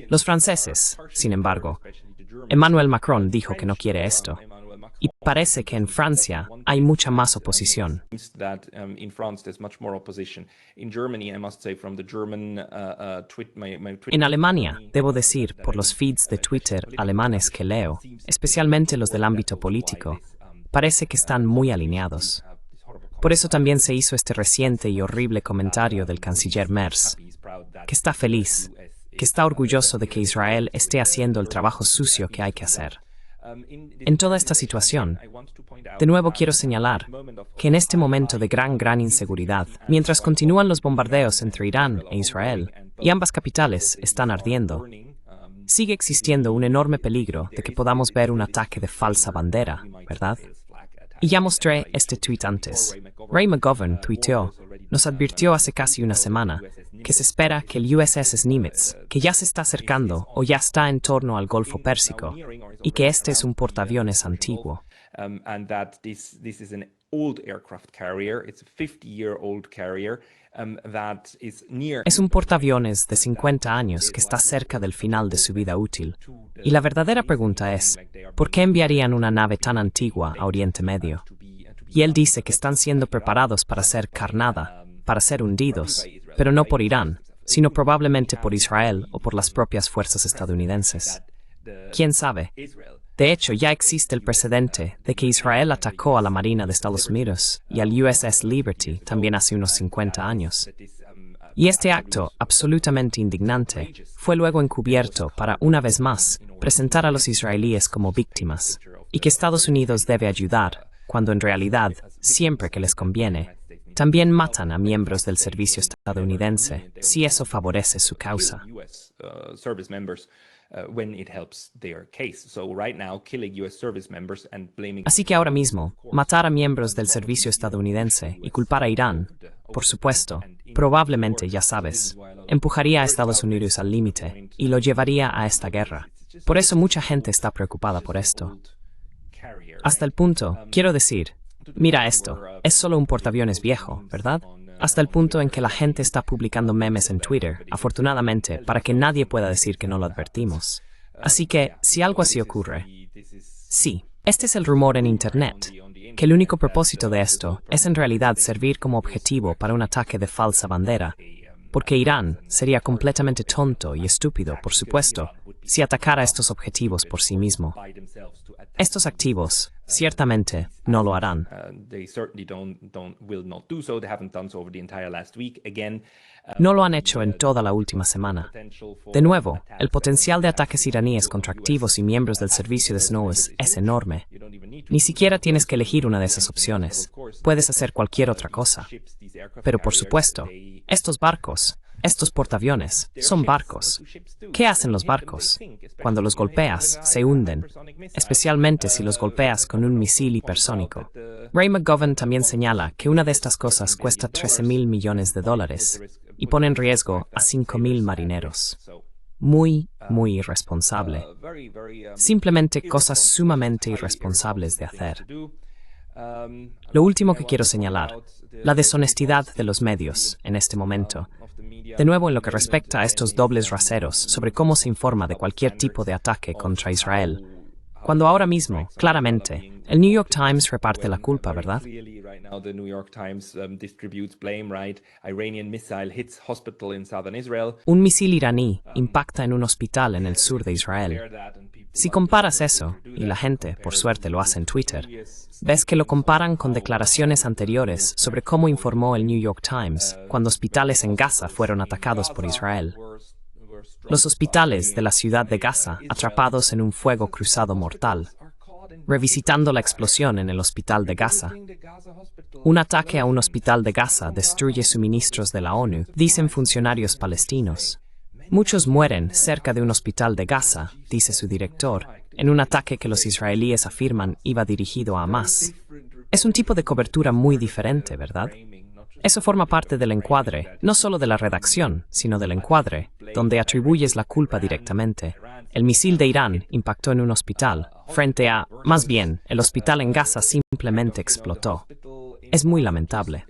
Los franceses, sin embargo, Emmanuel Macron dijo que no quiere esto. Y parece que en Francia hay mucha más oposición. En Alemania, debo decir, por los feeds de Twitter alemanes que leo, especialmente los del ámbito político, parece que están muy alineados. Por eso también se hizo este reciente y horrible comentario del canciller Merz, que está feliz, que está orgulloso de que Israel esté haciendo el trabajo sucio que hay que hacer. En toda esta situación, de nuevo quiero señalar que en este momento de gran inseguridad, mientras continúan los bombardeos entre Irán e Israel, y ambas capitales están ardiendo, sigue existiendo un enorme peligro de que podamos ver un ataque de falsa bandera, ¿verdad? Y ya mostré este tuit antes. Ray McGovern tuiteó, nos advirtió hace casi una semana que se espera que el USS Nimitz, que ya se está acercando o ya está en torno al Golfo Pérsico, y que este es un portaaviones antiguo. Es un portaaviones de 50 años que está cerca del final de su vida útil. Y la verdadera pregunta es, ¿por qué enviarían una nave tan antigua a Oriente Medio? Y él dice que están siendo preparados para ser carnada, para ser hundidos, pero no por Irán, sino probablemente por Israel o por las propias fuerzas estadounidenses. ¿Quién sabe? De hecho, ya existe el precedente de que Israel atacó a la Marina de Estados Unidos y al USS Liberty también hace unos 50 años. Y este acto, absolutamente indignante, fue luego encubierto para, una vez más, presentar a los israelíes como víctimas, y que Estados Unidos debe ayudar, cuando en realidad, siempre que les conviene, también matan a miembros del servicio estadounidense, si eso favorece su causa. Así que ahora mismo, matar a miembros del servicio estadounidense y culpar a Irán, por supuesto, probablemente ya sabes, empujaría a Estados Unidos al límite y lo llevaría a esta guerra. Por eso mucha gente está preocupada por esto. Hasta el punto, quiero decir, mira esto, es solo un portaaviones viejo, ¿verdad? Hasta el punto en que la gente está publicando memes en Twitter, afortunadamente, para que nadie pueda decir que no lo advertimos. Así que, si algo así ocurre, sí, este es el rumor en Internet, que el único propósito de esto es en realidad servir como objetivo para un ataque de falsa bandera, porque Irán sería completamente tonto y estúpido, por supuesto, si atacara estos objetivos por sí mismo. Estos activos, ciertamente, no lo harán. No lo han hecho en toda la última semana. De nuevo, el potencial de ataques iraníes contra activos y miembros del servicio de Snowes es enorme. Ni siquiera tienes que elegir una de esas opciones. Puedes hacer cualquier otra cosa. Pero por supuesto, estos barcos, estos portaaviones, son barcos. ¿Qué hacen los barcos? Cuando los golpeas, se hunden, especialmente si los golpeas con un misil hipersónico. Ray McGovern también señala que una de estas cosas cuesta $13,000 millones y pone en riesgo a 5,000 marineros. Muy irresponsable. Simplemente cosas sumamente irresponsables de hacer. Lo último que quiero señalar, la deshonestidad de los medios en este momento. De nuevo, en lo que respecta a estos dobles raseros sobre cómo se informa de cualquier tipo de ataque contra Israel, cuando ahora mismo, claramente, el New York Times reparte la culpa, ¿verdad? Un misil iraní impacta en un hospital en el sur de Israel. Si comparas eso, y la gente, por suerte, lo hace en Twitter, ves que lo comparan con declaraciones anteriores sobre cómo informó el New York Times cuando hospitales en Gaza fueron atacados por Israel. Los hospitales de la ciudad de Gaza atrapados en un fuego cruzado mortal. Revisitando la explosión en el hospital de Gaza. Un ataque a un hospital de Gaza destruye suministros de la ONU, dicen funcionarios palestinos. Muchos mueren cerca de un hospital de Gaza, dice su director, en un ataque que los israelíes afirman iba dirigido a Hamas. Es un tipo de cobertura muy diferente, ¿verdad? Eso forma parte del encuadre, no solo de la redacción, sino del encuadre, donde atribuyes la culpa directamente. El misil de Irán impactó en un hospital, frente a, más bien, el hospital en Gaza simplemente explotó. Es muy lamentable.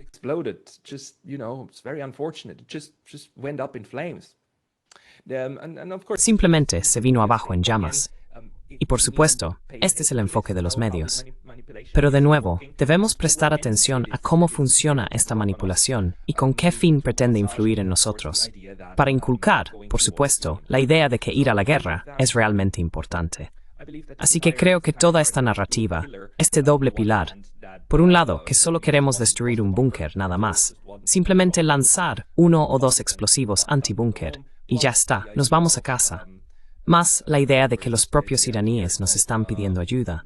Simplemente se vino abajo en llamas. Y por supuesto, este es el enfoque de los medios. Pero de nuevo, debemos prestar atención a cómo funciona esta manipulación y con qué fin pretende influir en nosotros. Para inculcar, por supuesto, la idea de que ir a la guerra es realmente importante. Así que creo que toda esta narrativa, este doble pilar, por un lado, que solo queremos destruir un búnker nada más, simplemente lanzar 1 o 2 explosivos anti-búnker, y ya está, nos vamos a casa. Más la idea de que los propios iraníes nos están pidiendo ayuda.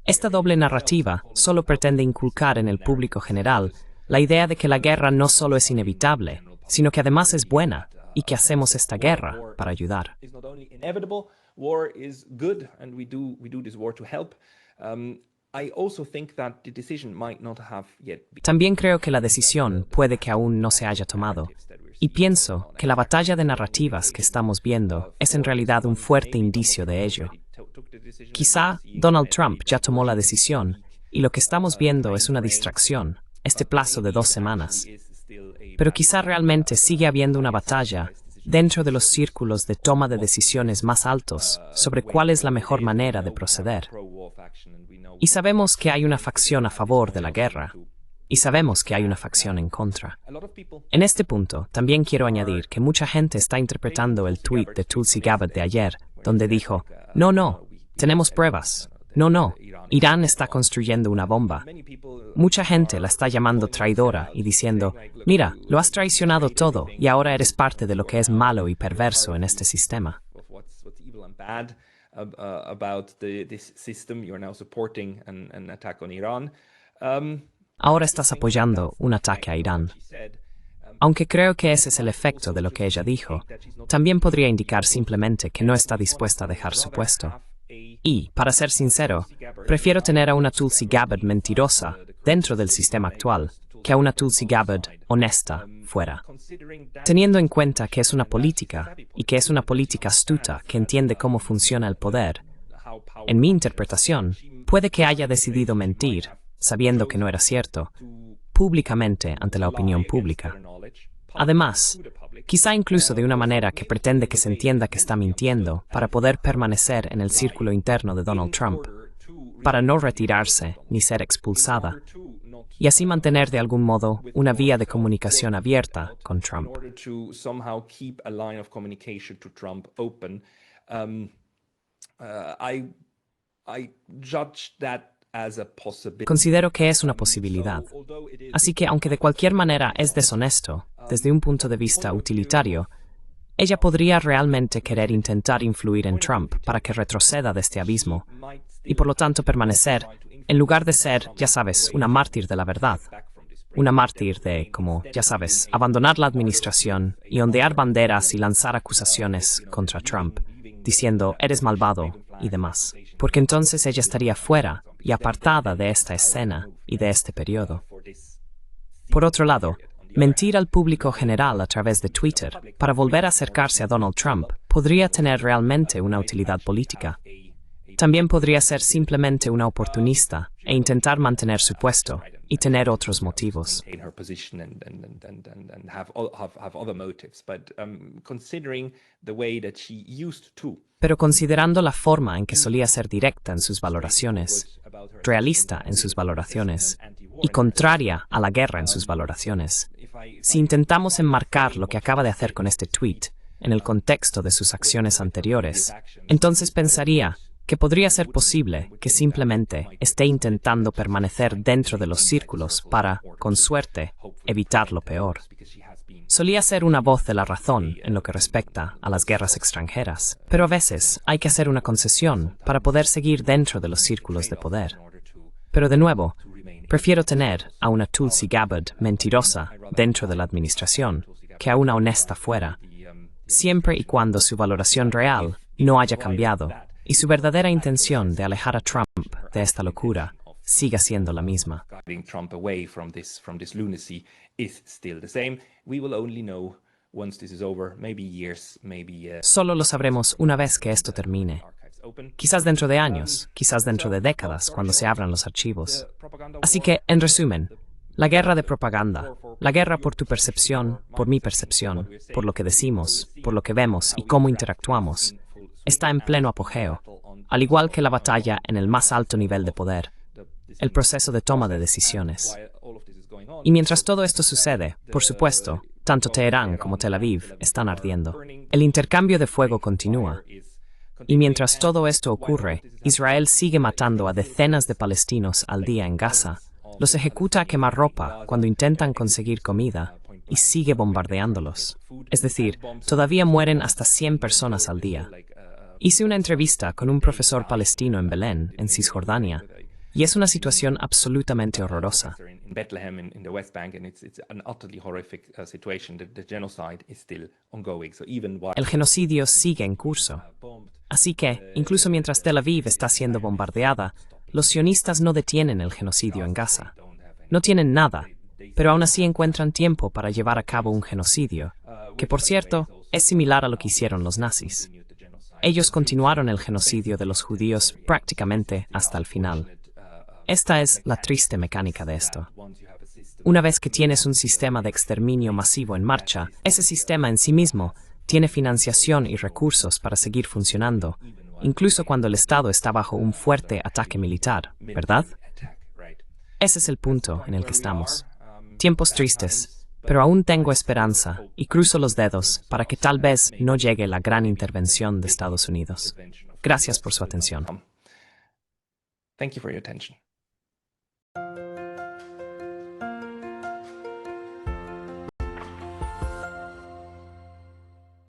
Esta doble narrativa solo pretende inculcar en el público general la idea de que la guerra no solo es inevitable, sino que además es buena, y que hacemos esta guerra para ayudar. También creo que la decisión puede que aún no se haya tomado. Y pienso que la batalla de narrativas que estamos viendo es en realidad un fuerte indicio de ello. Quizá Donald Trump ya tomó la decisión y lo que estamos viendo es una distracción, este plazo de 2 semanas. Pero quizá realmente sigue habiendo una batalla dentro de los círculos de toma de decisiones más altos sobre cuál es la mejor manera de proceder. Y sabemos que hay una facción a favor de la guerra. Y sabemos que hay una facción en contra. En este punto, también quiero añadir que mucha gente está interpretando el tweet de Tulsi Gabbard de ayer, donde dijo, no, tenemos pruebas, no, Irán está construyendo una bomba. Mucha gente la está llamando traidora y diciendo, mira, lo has traicionado todo y ahora eres parte de lo que es malo y perverso en este sistema. Ahora estás apoyando un ataque a Irán. Aunque creo que ese es el efecto de lo que ella dijo, también podría indicar simplemente que no está dispuesta a dejar su puesto. Y, para ser sincero, prefiero tener a una Tulsi Gabbard mentirosa dentro del sistema actual que a una Tulsi Gabbard honesta fuera. Teniendo en cuenta que es una política y que es una política astuta que entiende cómo funciona el poder, en mi interpretación, puede que haya decidido mentir, sabiendo que no era cierto, públicamente ante la opinión pública. Además, quizá incluso de una manera que pretende que se entienda que está mintiendo para poder permanecer en el círculo interno de Donald Trump, para no retirarse ni ser expulsada, y así mantener de algún modo una vía de comunicación abierta con Trump. Considero que es una posibilidad. Así que, aunque de cualquier manera es deshonesto, desde un punto de vista utilitario, ella podría realmente querer intentar influir en Trump para que retroceda de este abismo, y por lo tanto permanecer, en lugar de ser, ya sabes, una mártir de la verdad. Una mártir de, como, ya sabes, abandonar la administración y ondear banderas y lanzar acusaciones contra Trump, diciendo, eres malvado y demás. Porque entonces ella estaría fuera y apartada de esta escena y de este periodo. Por otro lado, mentir al público general a través de Twitter para volver a acercarse a Donald Trump podría tener realmente una utilidad política. También podría ser simplemente una oportunista e intentar mantener su puesto y tener otros motivos. Pero considerando la forma en que solía ser directa en sus valoraciones, realista en sus valoraciones y contraria a la guerra en sus valoraciones, si intentamos enmarcar lo que acaba de hacer con este tweet en el contexto de sus acciones anteriores, entonces pensaría que podría ser posible que simplemente esté intentando permanecer dentro de los círculos para, con suerte, evitar lo peor. Solía ser una voz de la razón en lo que respecta a las guerras extranjeras, pero a veces hay que hacer una concesión para poder seguir dentro de los círculos de poder. Pero de nuevo, prefiero tener a una Tulsi Gabbard mentirosa dentro de la administración que a una honesta fuera, siempre y cuando su valoración real no haya cambiado y su verdadera intención de alejar a Trump de esta locura siga siendo la misma. Solo lo sabremos una vez que esto termine. Quizás dentro de años, quizás dentro de décadas, cuando se abran los archivos. Así que, en resumen, la guerra de propaganda, la guerra por tu percepción, por mi percepción, por lo que decimos, por lo que vemos y cómo interactuamos, está en pleno apogeo, al igual que la batalla en el más alto nivel de poder, el proceso de toma de decisiones. Y mientras todo esto sucede, por supuesto, tanto Teherán como Tel Aviv están ardiendo. El intercambio de fuego continúa. Y mientras todo esto ocurre, Israel sigue matando a decenas de palestinos al día en Gaza, los ejecuta a quemarropa cuando intentan conseguir comida y sigue bombardeándolos. Es decir, todavía mueren hasta 100 personas al día. Hice una entrevista con un profesor palestino en Belén, en Cisjordania, y es una situación absolutamente horrorosa. El genocidio sigue en curso. Así que, incluso mientras Tel Aviv está siendo bombardeada, los sionistas no detienen el genocidio en Gaza. No tienen nada, pero aún así encuentran tiempo para llevar a cabo un genocidio, que por cierto, es similar a lo que hicieron los nazis. Ellos continuaron el genocidio de los judíos prácticamente hasta el final. Esta es la triste mecánica de esto. Una vez que tienes un sistema de exterminio masivo en marcha, ese sistema en sí mismo tiene financiación y recursos para seguir funcionando, incluso cuando el Estado está bajo un fuerte ataque militar, ¿verdad? Ese es el punto en el que estamos. Tiempos tristes, pero aún tengo esperanza y cruzo los dedos para que tal vez no llegue la gran intervención de Estados Unidos. Gracias por su atención. Thank you for your attention.